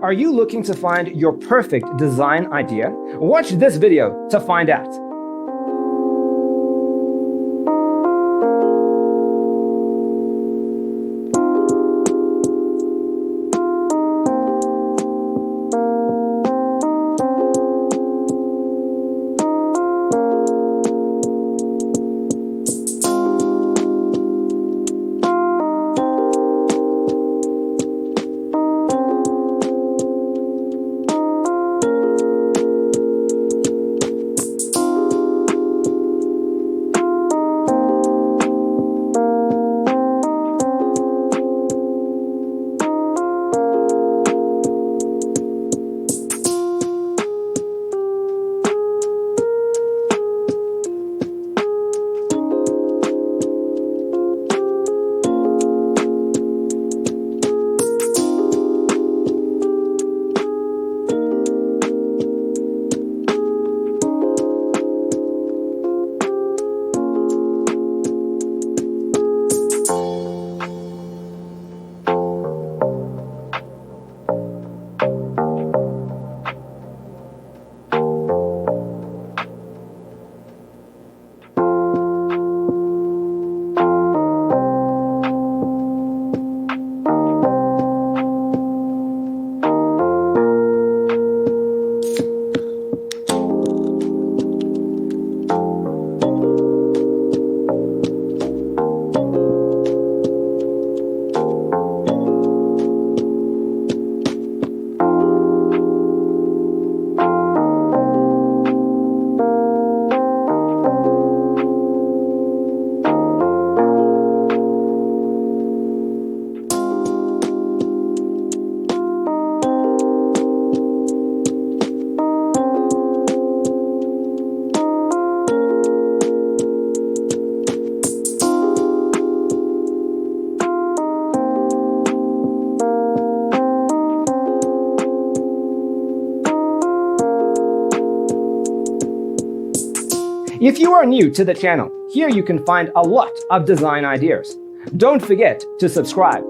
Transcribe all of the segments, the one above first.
Are you looking to find your perfect design idea? Watch this video to find out. If you are new to the channel, here you can find a lot of design ideas. Don't forget to subscribe.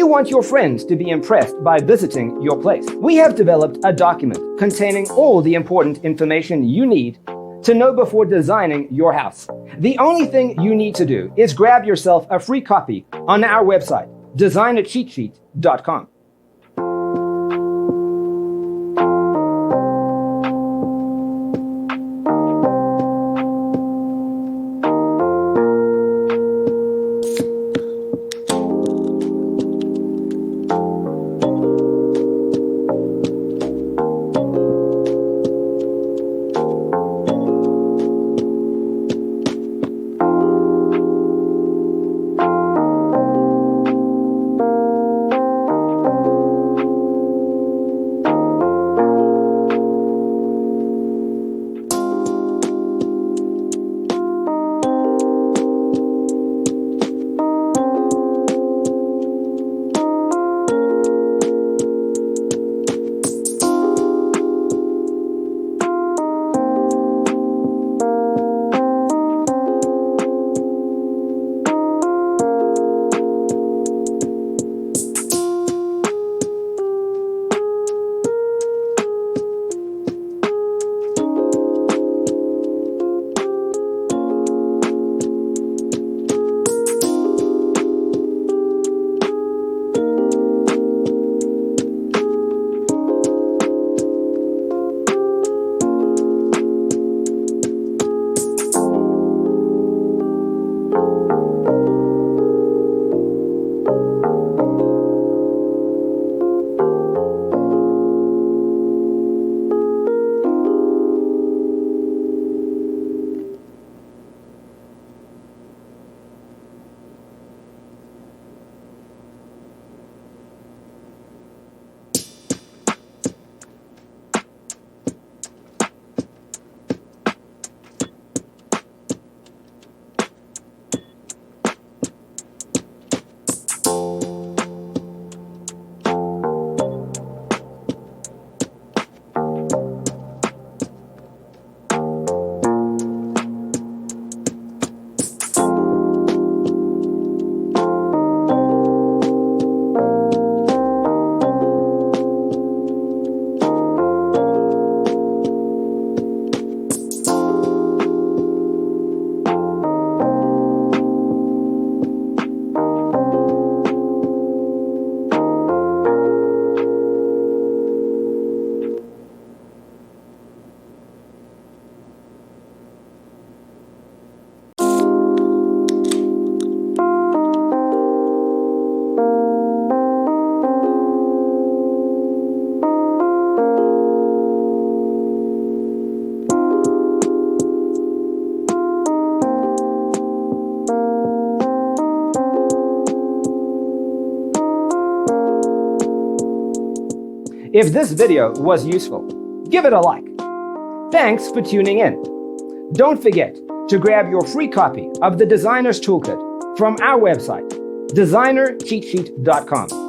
We want your friends to be impressed by visiting your place. We have developed a document containing all the important information you need to know before designing your house. The only thing you need to do is grab yourself a free copy on our website, designercheatsheet.com. If this video was useful, give it a like. Thanks for tuning in. Don't forget to grab your free copy of the Designer's Toolkit from our website, designercheatsheet.com.